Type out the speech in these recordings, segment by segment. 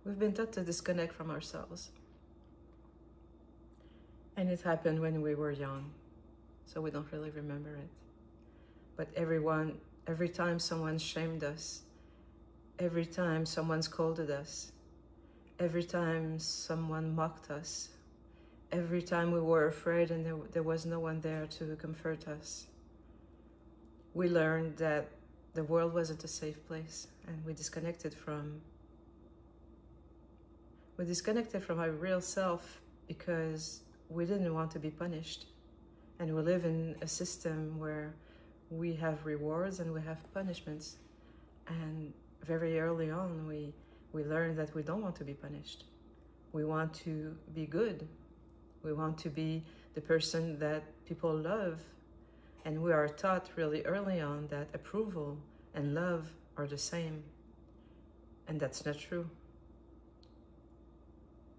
We've been taught to disconnect from ourselves. And it happened when we were young, so we don't really remember it. But every time someone shamed us, every time someone scolded us, every time someone mocked us, every time we were afraid and there was no one there to comfort us, we learned that the world wasn't a safe place, and we disconnected from our real self because we didn't want to be punished. And we live in a system where we have rewards and we have punishments. And very early on, we learned that we don't want to be punished. We want to be good. We want to be the person that people love. And we are taught really early on that approval and love are the same. And that's not true.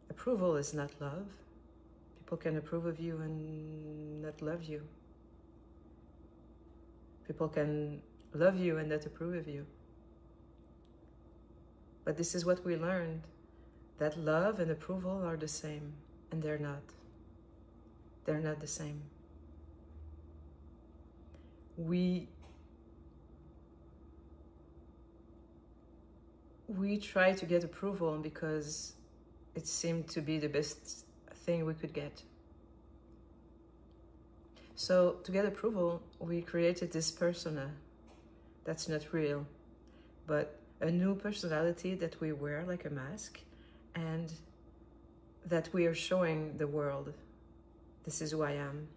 Approval is not love. People can approve of you and not love you. People can love you and not approve of you. But this is what we learned, that love and approval are the same, and they're not. They're not the same. We try to get approval because it seemed to be the best thing we could get. So to get approval, we created this persona that's not real, but a new personality that we wear like a mask and that we are showing the world. This is who I am.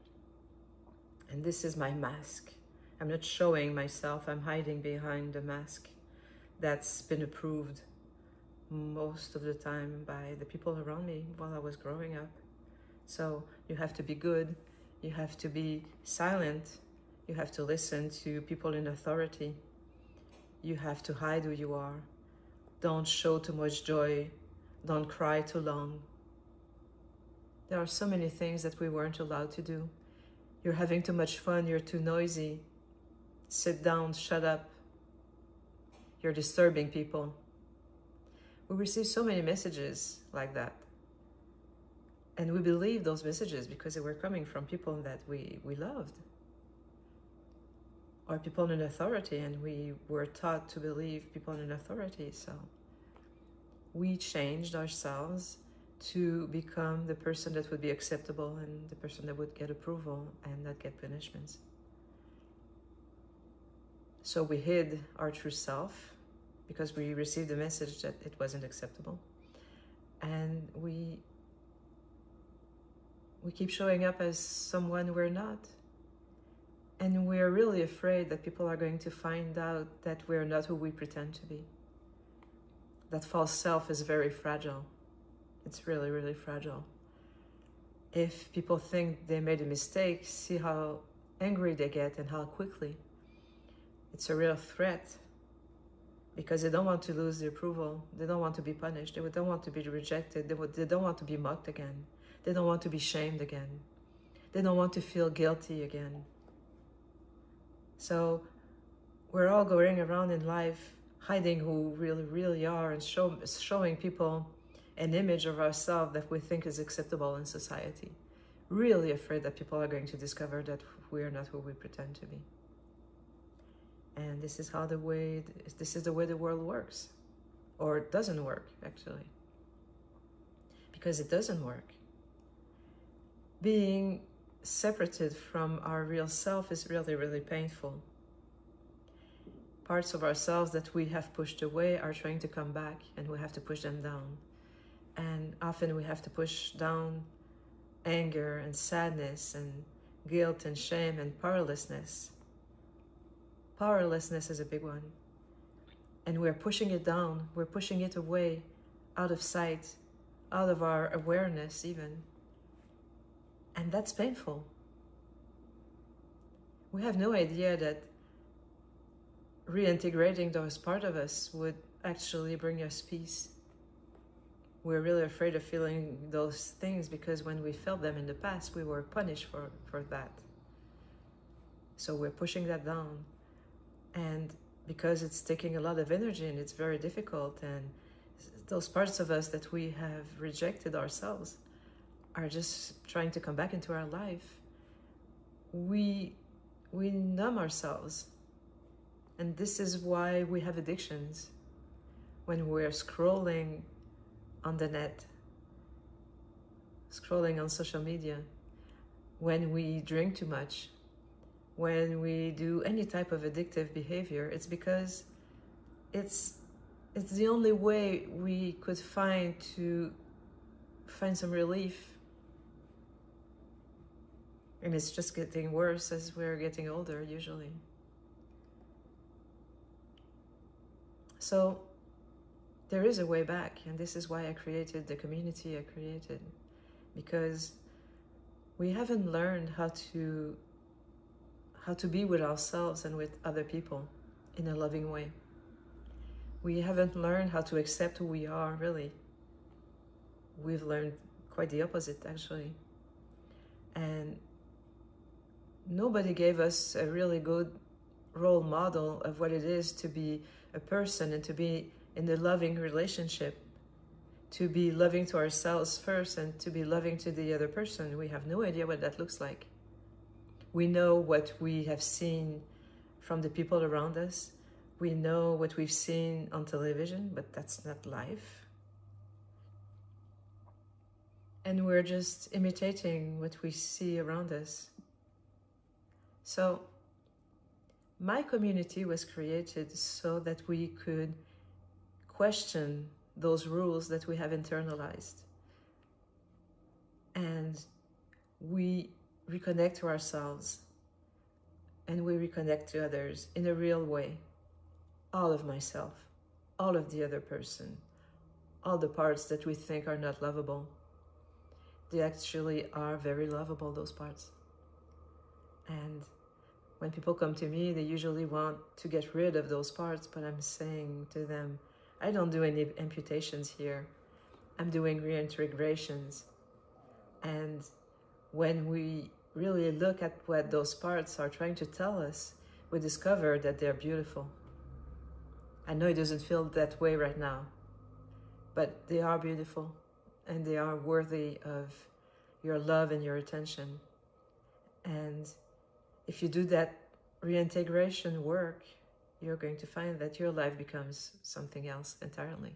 And this is my mask. I'm not showing myself, I'm hiding behind the mask that's been approved most of the time by the people around me while I was growing up. So you have to be good, you have to be silent, you have to listen to people in authority, you have to hide who you are, don't show too much joy, don't cry too long. There are so many things that we weren't allowed to do. You're having too much fun, you're too noisy, sit down, shut up, you're disturbing people. We receive so many messages like that. And we believe those messages because they were coming from people that we loved, or people in authority, and we were taught to believe people in authority. So we changed ourselves to become the person that would be acceptable and the person that would get approval and not get punishments. So we hid our true self because we received the message that it wasn't acceptable. And we keep showing up as someone we're not. And we're really afraid that people are going to find out that we're not who we pretend to be. That false self is very fragile. It's really, really fragile. If people think they made a mistake, see how angry they get and how quickly. It's a real threat because they don't want to lose the approval. They don't want to be punished. They don't want to be rejected. They don't want to be mocked again. They don't want to be shamed again. They don't want to feel guilty again. So we're all going around in life hiding who we really are and showing people an image of ourselves that we think is acceptable in society. Really afraid that people are going to discover that we are not who we pretend to be. And this is the way the world works. Or it doesn't work, actually. Because it doesn't work. Being separated from our real self is really, really painful. Parts of ourselves that we have pushed away are trying to come back, and we have to push them down. And often we have to push down anger and sadness and guilt and shame and powerlessness. Powerlessness is a big one. And we're pushing it down, we're pushing it away, out of sight, out of our awareness even. And that's painful. We have no idea that reintegrating those parts of us would actually bring us peace. We're really afraid of feeling those things because when we felt them in the past, we were punished for that. So we're pushing that down. And because it's taking a lot of energy and it's very difficult, and those parts of us that we have rejected ourselves are just trying to come back into our life. We numb ourselves. And this is why we have addictions. When we're scrolling on the net, scrolling on social media, when we drink too much, when we do any type of addictive behavior, it's because it's the only way we could find to find some relief. And it's just getting worse as we're getting older, usually. So there is a way back, and this is why I created the community I created, because we haven't learned how to be with ourselves and with other people in a loving way. We haven't learned how to accept who we are, really. We've learned quite the opposite, actually. And nobody gave us a really good role model of what it is to be a person and to be in a loving relationship, to be loving to ourselves first and to be loving to the other person. We have no idea what that looks like. We know what we have seen from the people around us. We know what we've seen on television, but that's not life. And we're just imitating what we see around us. So my community was created so that we could question those rules that we have internalized. And we reconnect to ourselves and we reconnect to others in a real way. All of myself, all of the other person, all the parts that we think are not lovable, they actually are very lovable, those parts. And when people come to me, they usually want to get rid of those parts, but I'm saying to them, I don't do any amputations here. I'm doing reintegrations. And when we really look at what those parts are trying to tell us, we discover that they're beautiful. I know it doesn't feel that way right now, but they are beautiful and they are worthy of your love and your attention. And if you do that reintegration work, you're going to find that your life becomes something else entirely.